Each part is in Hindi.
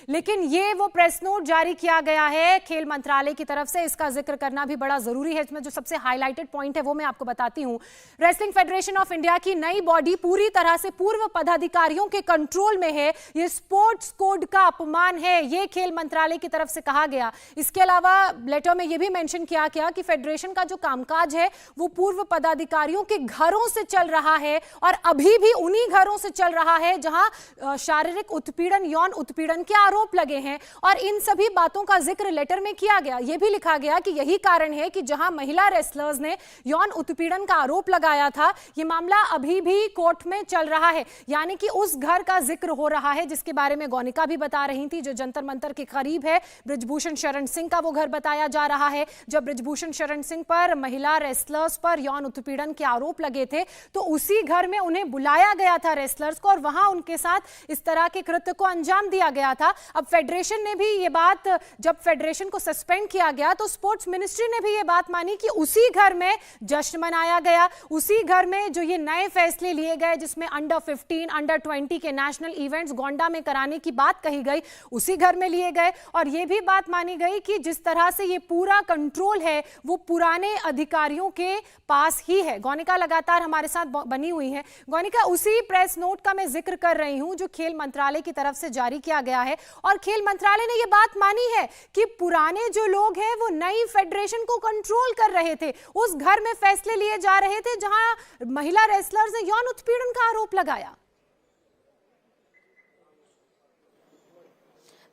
लेकिन ये वो प्रेस नोट जारी किया गया है खेल मंत्रालय की तरफ से, इसका जिक्र करना भी बड़ा जरूरी है। इसमें जो सबसे हाईलाइटेड पॉइंट है वो मैं आपको बताती हूं। रेसलिंग फेडरेशन ऑफ इंडिया की नई बॉडी पूरी तरह से पूर्व पदाधिकारियों के कंट्रोल में है। ये स्पोर्ट्स कोड का अपमान है, ये खेल मंत्रालय की तरफ से कहा गया। इसके अलावा लेटर में यह भी मेंशन किया गया कि फेडरेशन का जो कामकाज है वो पूर्व पदाधिकारियों के घरों से चल रहा है और अभी भी उन्हीं घरों से चल रहा है जहां शारीरिक उत्पीड़न, यौन उत्पीड़न के आरोप लगे हैं। और इन सभी बातों का जिक्र लेटर में किया गया। यह भी लिखा गया कि यही कारण है कि जहां महिला रेसलर्स ने यौन उत्पीड़न का आरोप लगाया था, यह मामला अभी भी कोर्ट में चल रहा है। यानी कि उस घर का जिक्र हो रहा है जिसके बारे में गौनिका भी बता रही थी, जो जंतर मंतर के करीब है। बृजभूषण शरण सिंह का वो घर बताया जा रहा है। जब बृजभूषण शरण सिंह पर, महिला रेसलर्स पर यौन उत्पीड़न के आरोप लगे थे तो उसी घर में उन्हें बुलाया गया था रेसलर्स को, और वहां उनके साथ इस तरह के कृत्य को अंजाम दिया गया था। अब फेडरेशन ने भी ये बात, जब फेडरेशन को सस्पेंड किया गया तो स्पोर्ट्स मिनिस्ट्री ने भी ये बात मानी कि उसी घर में जश्न मनाया गया, उसी घर में जो ये नए फैसले लिए गए जिसमें अंडर 15, अंडर 20 के नेशनल इवेंट्स गोंडा में कराने की बात कही गई, उसी घर में लिए गए। और ये भी बात मानी गई कि जिस तरह से ये पूरा कंट्रोल है वो पुराने अधिकारियों के पास ही है। गौनिका लगातार हमारे साथ बनी हुई है। गौनिका, उसी प्रेस नोट का मैं जिक्र कर रही हूं जो खेल मंत्रालय की तरफ से जारी किया गया है, और खेल मंत्रालय ने यह बात मानी है कि पुराने जो लोग हैं वो नई फेडरेशन को कंट्रोल कर रहे थे। उस घर में फैसले लिए जा रहे थे जहां महिला रेसलर्स ने यौन उत्पीड़न का आरोप लगाया।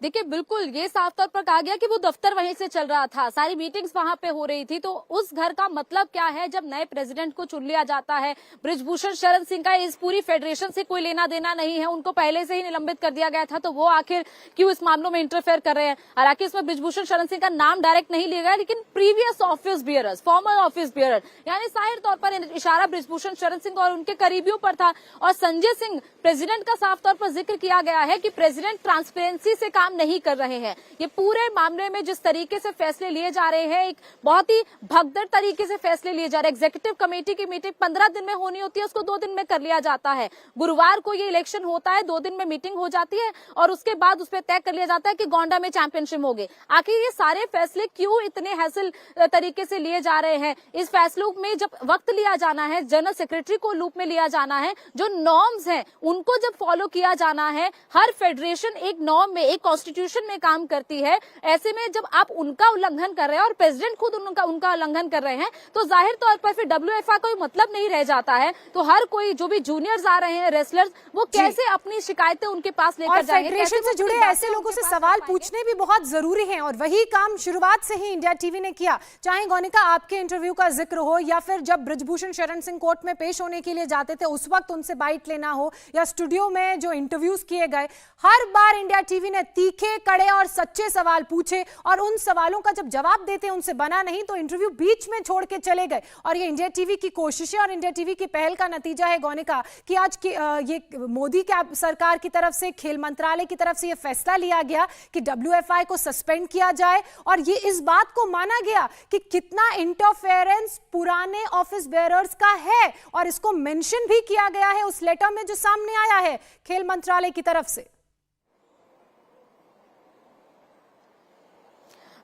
देखिए, बिल्कुल ये साफ तौर पर कहा गया कि वो दफ्तर वहीं से चल रहा था, सारी मीटिंग्स वहां पे हो रही थी। तो उस घर का मतलब क्या है जब नए प्रेसिडेंट को चुन लिया जाता है? बृजभूषण शरण सिंह का इस पूरी फेडरेशन से कोई लेना देना नहीं है, उनको पहले से ही निलंबित कर दिया गया था, तो वो आखिर क्यों इस मामलों में इंटरफेयर कर रहे हैं? हालांकि इसमें बृजभूषण शरण सिंह का नाम डायरेक्ट नहीं लिया गया, लेकिन previous office bearers, farmer office bearer, यानी जाहिर तौर पर इशारा बृजभूषण शरण सिंह और उनके करीबियों पर था। और संजय सिंह, प्रेसिडेंट का साफ तौर पर जिक्र किया गया है कि प्रेसिडेंट ट्रांसपेरेंसी से काम नहीं कर रहे हैं। ये पूरे मामले में जिस तरीके से फैसले लिए जा रहे हैं, एक बहुत ही भगदड़ तरीके से फैसले लिए जा रहे हैं। एग्जीक्यूटिव कमेटी की मीटिंग 15 दिन में होनी होती है, उसको 2 दिन में कर लिया जाता है। गुरुवार को ये इलेक्शन होता है, 2 दिन में मीटिंग हो जाती है और उसके बाद उस पर तय कर लिया जाता है कि गोंडा में चैंपियनशिप होगी। आखिर ये सारे फैसले क्यों इतने हैसल तरीके से लिए जा रहे हैं? इस फैसलों में जब वक्त लिया जाना है, जनरल सेक्रेटरी को लूप में लिया जाना है, जो नॉर्म्स हैं उनको जब फॉलो किया जाना है। हर फेडरेशन एक नॉर्म में, एक कॉन्स्टिट्यूशन में काम करती है। ऐसे में जब आप उनका उल्लंघन कर रहे हैं और प्रेसिडेंट खुद उनका उल्लंघन कर रहे हैं, तो जाहिर तौर पर फिर WFI कोई मतलब नहीं रह जाता है। तो हर कोई, जो भी जूनियर्स आ रहे हैं रेसलर्स, वो कैसे अपनी शिकायतें उनके पास लेकर जाएंगे? फेडरेशन से जुड़े ऐसे लोगों से सवाल पूछने भी बहुत जरूरी है, और वही काम शुरुआत से ही इंडिया टीवी ने किया। चाहे गौनिका आपके इंटरव्यू का जिक्र हो, या फिर जब बृजभूषण शरण सिंह कोर्ट में पेश होने के लिए जाते थे उस वक्त उनसे बाइट लेना हो, या स्टूडियो में जो इंटरव्यूज किए गए, हर बार इंडिया टीवी ने तीखे, कड़े और सच्चे सवाल पूछे, और उन सवालों का जब जवाब देते उनसे बना नहीं तो इंटरव्यू बीच में छोड़ के चले गए। और ये इंडिया टीवी की कोशिशें और इंडिया टीवी की पहल का नतीजा है गौनिका, कि आज ये मोदी सरकार की तरफ से, खेल मंत्रालय की तरफ से ये फैसला लिया गया कि WFI को सस्पेंड किया जाए। और ये इस बात को माना गया कि कितना इंटरफेरेंस पुराने ऑफिस बेयरर्स का है, और इसको मेंशन भी किया गया है उस लेटर में जो सामने आया है खेल मंत्रालय की तरफ से।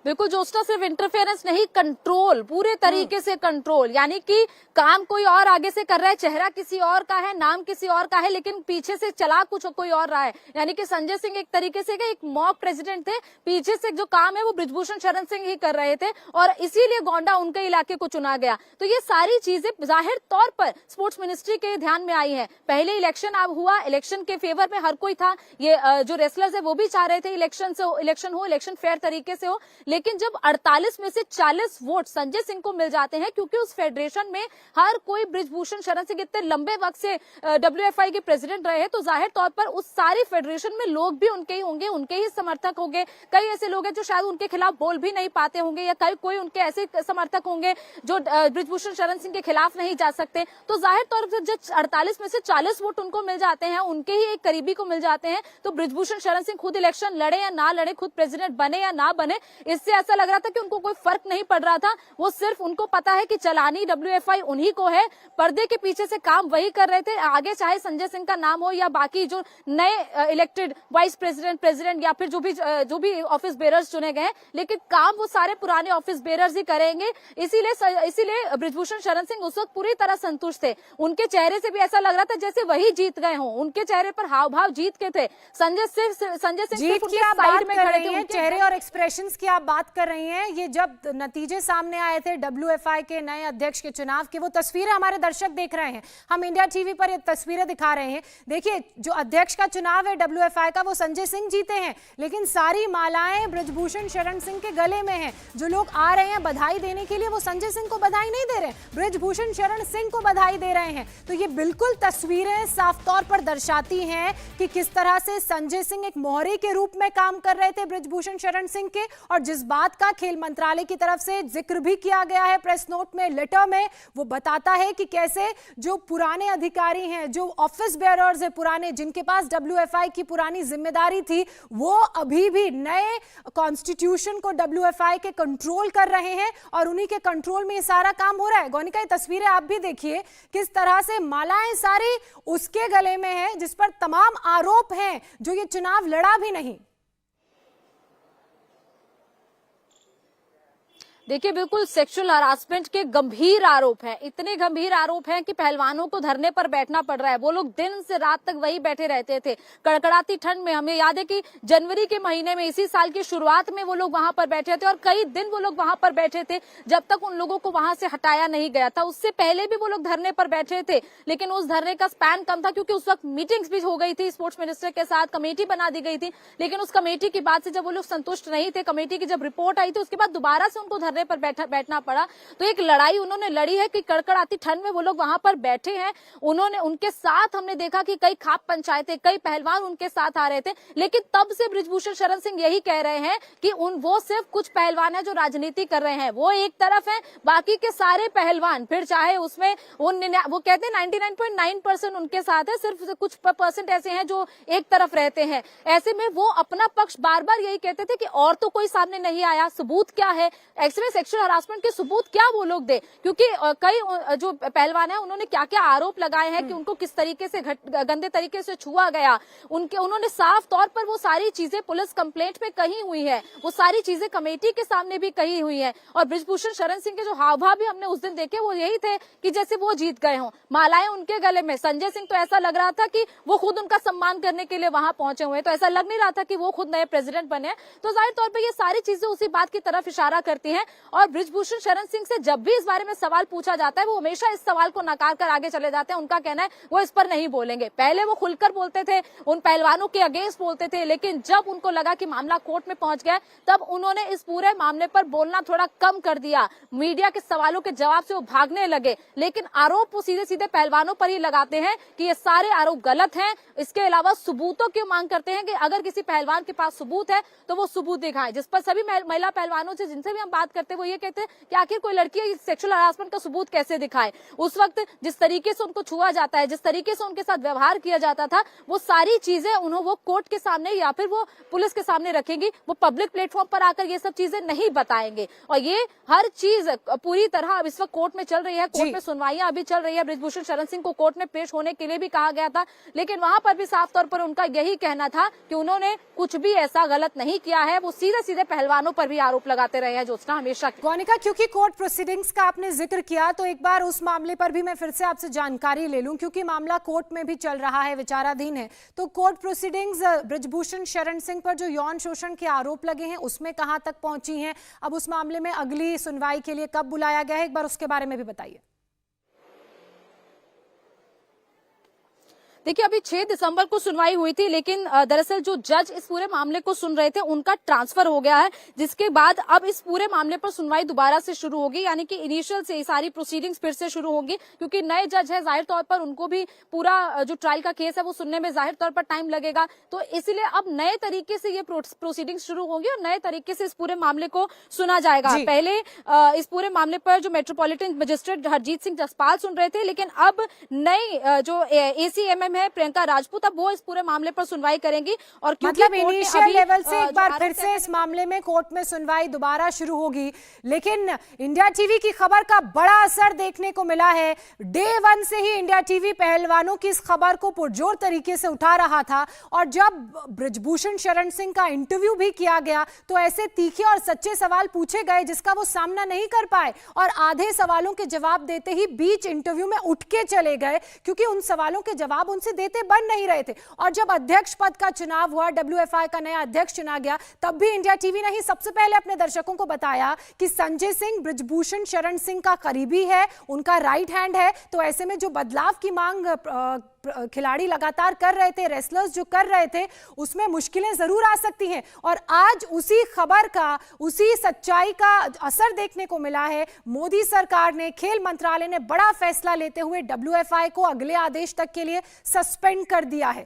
बिल्कुल जोस्टा, सिर्फ इंटरफेरेंस नहीं, कंट्रोल, पूरे तरीके से कंट्रोल। यानी कि काम कोई और आगे से कर रहा है, चेहरा किसी और का है, नाम किसी और का है, लेकिन पीछे से चला कुछ कोई और रहा है। यानी कि संजय सिंह एक तरीके से एक मॉक प्रेसिडेंट थे, पीछे से जो काम है वो बृजभूषण शरण सिंह ही कर रहे थे, और इसीलिए गोंडा उनके इलाके को चुना गया। तो ये सारी चीजें जाहिर तौर पर स्पोर्ट्स मिनिस्ट्री के ध्यान में आई है। पहले इलेक्शन अब हुआ, इलेक्शन के फेवर में हर कोई था, ये जो रेसलर्स है वो भी चाह रहे थे इलेक्शन फेयर तरीके से हो। लेकिन जब 48 में से 40 वोट संजय सिंह को मिल जाते हैं, क्योंकि उस फेडरेशन में हर कोई, बृजभूषण शरण सिंह इतने लंबे वक्त से WFI के प्रेसिडेंट रहे हैं, तो जाहिर तौर पर उस सारी फेडरेशन में लोग भी उनके ही होंगे, उनके ही समर्थक होंगे। कई ऐसे लोग हैं जो शायद उनके खिलाफ बोल भी नहीं पाते होंगे, या कोई उनके ऐसे समर्थक होंगे जो बृजभूषण शरण सिंह के खिलाफ नहीं जा सकते। तो जाहिर तौर पर जब 48 में से 40 वोट उनको मिल जाते हैं, उनके ही एक करीबी को मिल जाते हैं, तो बृजभूषण शरण सिंह खुद इलेक्शन लड़े या ना लड़े, खुद प्रेसिडेंट बने या ना बने, इस जिससे ऐसा लग रहा था कि उनको कोई फर्क नहीं पड़ रहा था। वो सिर्फ उनको पता है कि चलानी WFI उन्हीं को है, पर्दे के पीछे से काम वही कर रहे थे। आगे चाहे संजय सिंह का नाम हो या बाकी जो नए इलेक्टेड वाइस प्रेसिडेंट या फिर जो भी ऑफिस बेरर्स चुने गए, लेकिन काम वो सारे पुराने ऑफिस बेरर्स ही करेंगे। इसीलिए बृजभूषण शरण सिंह उस वक्त पूरी तरह संतुष्ट थे। उनके चेहरे से भी ऐसा लग रहा था जैसे वही जीत गए हों। उनके चेहरे पर हाव भाव जीत के थे। संजय सिंह जीत की आप बात कर रही हैं, चेहरे और एक्सप्रेशंस की आप बात कर रही हैं। ये जब नतीजे सामने आए थे WFI के नए अध्यक्ष के चुनाव के, वो तस्वीरें हमारे दर्शक देख रहे हैं। हम इंडिया टीवी पर ये तस्वीरें दिखा रहे हैं। देखिए, जो अध्यक्ष का चुनाव है WFI का, वो संजय सिंह जीते हैं, लेकिन सारी मालाएं बृजभूषण शरण सिंह के गले में हैं। जो लोग आ रहे हैं बधाई देने के लिए, वो संजय सिंह को बधाई नहीं दे रहे, बृजभूषण शरण सिंह को बधाई दे रहे हैं। तो ये बिल्कुल तस्वीरें साफ तौर पर दर्शाती हैं कि किस तरह से संजय सिंह एक मोहरे के रूप में काम कर रहे थे बृजभूषण शरण सिंह के। और जिस बात का खेल मंत्रालय की तरफ से जिक्र भी किया गया है प्रेस नोट में, लेटर में, वो बताता है कि कैसे जो पुराने अधिकारी हैं, जो ऑफिस बेयरर्स हैं पुराने, जिनके पास WFI की पुरानी जिम्मेदारी थी, वो अभी भी नए कॉन्स्टिट्यूशन को WFI के कंट्रोल कर रहे हैं और उन्हीं के कंट्रोल में ये सारा काम हो रहा है। गोनिका, ये तस्वीरें आप भी देखिए, किस तरह से मालाएं सारी उसके गले में है जिस पर तमाम आरोप हैं, जो ये चुनाव लड़ा भी नहीं। देखिए, बिल्कुल सेक्सुअल हरासमेंट के गंभीर आरोप हैं। इतने गंभीर आरोप हैं कि पहलवानों को धरने पर बैठना पड़ रहा है। वो लोग दिन से रात तक वही बैठे रहते थे, कड़कड़ाती ठंड में। हमें याद है कि जनवरी के महीने में, इसी साल की शुरुआत में वो लोग वहां पर बैठे थे और कई दिन वो लोग वहां पर बैठे थे जब तक उन लोगों को वहां से हटाया नहीं गया था। उससे पहले भी वो लोग धरने पर बैठे थे, लेकिन उस धरने का स्पैन कम था क्योंकि उस वक्त मीटिंग्स भी हो गई थी स्पोर्ट्स मिनिस्टर के साथ, कमेटी बना दी गई थी। लेकिन उस कमेटी की बात से जब वो लोग संतुष्ट नहीं थे, कमेटी की जब रिपोर्ट आई थी, उसके बाद दोबारा से उनको धरने पर बैठना पड़ा। तो एक लड़ाई उन्होंने लड़ी है कि कड़कड़ाती ठंड में वो लोग वहां पर बैठे हैं। उनके साथ हमने देखा कि कई खाप पंचायतें, कई पहलवान उनके साथ आ रहे थे, लेकिन तब से बृजभूषण शरण सिंह यही कह रहे हैं कि वो सिर्फ कुछ पहलवान है जो राजनीति कर रहे हैं, वो एक तरफ है, बाकी के सारे पहलवान, फिर चाहे उसमें वो कहते हैं 99.9% उनके साथ है, सिर्फ कुछ % ऐसे हैं जो एक तरफ रहते हैं। ऐसे में वो अपना पक्ष बार बार यही कहते थे कि और तो कोई सामने नहीं आया, सबूत क्या है, एक्चुअली सेक्सुअल हरासमेंट के सबूत क्या वो लोग दे, क्योंकि कई जो पहलवान है उन्होंने क्या क्या आरोप लगाए हैं कि उनको किस तरीके से गंदे तरीके से छुआ गया। उन्होंने साफ तौर पर वो सारी चीजें पुलिस कंप्लेंट में कही हुई है, वो सारी चीजें कमेटी के सामने भी कही हुई है। और बृजभूषण शरण सिंह के जो हाव भाव भी हमने उस दिन देखे, वो यही थे कि जैसे वो जीत गए हों, मालाएं उनके गले में। संजय सिंह तो ऐसा लग रहा था कि वो खुद उनका सम्मान करने के लिए वहां पहुंचे हुए, तो ऐसा लग नहीं रहा था कि वो खुद नए प्रेसिडेंट बने। तो जाहिर तौर पर ये सारी चीजें उसी बात की तरफ इशारा करती हैं। और बृजभूषण शरण सिंह से जब भी इस बारे में सवाल पूछा जाता है, वो हमेशा इस सवाल को नकार कर आगे चले जाते हैं। उनका कहना है वो इस पर नहीं बोलेंगे। पहले वो खुलकर बोलते थे, उन पहलवानों के अगेंस्ट बोलते थे, लेकिन जब उनको लगा कि मामला कोर्ट में पहुंच गया, तब उन्होंने इस पूरे मामले पर बोलना थोड़ा कम कर दिया। मीडिया के सवालों के जवाब से वो भागने लगे, लेकिन आरोप वो सीधे सीधे पहलवानों पर ही लगाते हैं कि ये सारे आरोप गलत हैं। इसके अलावा सबूतों की मांग करते हैं कि अगर किसी पहलवान के पास सबूत है तो वो सबूत दिखाए, जिस पर सभी महिला पहलवानों से जिनसे भी हम बात करते हैं वो ये कहते हैं कि आखिर कोई लड़की सेक्सुअल हरासमेंट का सबूत कैसे दिखाए। उस वक्त जिस तरीके से उनको छुआ जाता है, जिस तरीके से उनके साथ व्यवहार किया जाता था, वो सारी चीजें वो कोर्ट के सामने या फिर वो पुलिस के सामने रखेंगी। वो पब्लिक प्लेटफॉर्म पर आकर ये सब चीजें नहीं बताएंगे। और ये हर चीज पूरी तरह अब इस वक्त कोर्ट में चल रही है, कोर्ट में सुनवाइयां अभी चल रही है। बृजभूषण शरण सिंह को कोर्ट में पेश होने के लिए भी कहा गया था, लेकिन वहां पर भी साफ तौर पर उनका यही कहना था कि उन्होंने कुछ भी ऐसा गलत नहीं किया है। वो सीधे सीधे पहलवानों पर भी आरोप लगाते रहे हैं, जो उसका हमेशा। गोनिका, क्योंकि कोर्ट प्रोसीडिंग्स का आपने जिक्र किया, तो एक बार उस मामले पर भी मैं फिर से आपसे जानकारी ले लूं, क्योंकि मामला कोर्ट में भी चल रहा है, विचाराधीन है। तो कोर्ट प्रोसीडिंग्स बृजभूषण शरण सिंह पर जो यौन शोषण के आरोप लगे हैं, उसमें कहां तक पहुंची हैं? अब उस मामले में अगली सुनवाई के लिए कब बुलाया गया है, एक बार उसके बारे में भी बताइए। देखिए, अभी 6 दिसंबर को सुनवाई हुई थी, लेकिन दरअसल जो जज इस पूरे मामले को सुन रहे थे उनका ट्रांसफर हो गया है, जिसके बाद अब इस पूरे मामले पर सुनवाई दोबारा से शुरू होगी। यानी कि इनिशियल से सारी प्रोसीडिंग्स फिर से शुरू होंगी, क्योंकि नए जज है, जाहिर तौर पर उनको भी पूरा जो ट्रायल का केस है वो सुनने में जाहिर तौर पर टाइम लगेगा। तो इसलिए अब नए तरीके से ये प्रोसीडिंग्स शुरू होंगी और नए तरीके से इस पूरे मामले को सुना जाएगा। पहले इस पूरे मामले पर जो मेट्रोपॉलिटन मजिस्ट्रेट हरजीत सिंह जसपाल सुन रहे थे, लेकिन अब नई जो ACMM टाइम है प्रियंका राजपूत, अब वो इस पूरे मामले पर सुनवाई करेंगी। और मतलब इनिशियल लेवल से एक बार फिर से इस मामले में कोर्ट में सुनवाई दोबारा शुरू होगी। लेकिन इंडिया टीवी की खबर का बड़ा असर देखने को मिला है। डे 1 से ही इंडिया टीवी पहलवानों की इस खबर को पुरजोर तरीके से उठा रहा था, और जब बृजभूषण शरण सिंह का इंटरव्यू भी किया गया तो ऐसे तीखे और सच्चे सवाल पूछे गए जिसका वो सामना नहीं कर पाए, और आधे सवालों के जवाब देते ही बीच इंटरव्यू में उठ के चले गए, क्योंकि उन सवालों के जवाब उनसे देते बन नहीं रहे थे। और जब अध्यक्ष पद का चुनाव हुआ, WFI का नया अध्यक्ष चुना गया, तब भी इंडिया टीवी ने ही सबसे पहले अपने दर्शकों को बताया कि संजय सिंह बृजभूषण शरण सिंह का करीबी है, उनका राइट हैंड है। तो ऐसे में जो बदलाव की मांग खिलाड़ी लगातार कर रहे थे, रेसलर्स जो कर रहे थे, उसमें मुश्किलें जरूर आ सकती हैं। और आज उसी खबर का, उसी सच्चाई का असर देखने को मिला है। मोदी सरकार ने, खेल मंत्रालय ने बड़ा फैसला लेते हुए WFI को अगले आदेश तक के लिए सस्पेंड कर दिया है।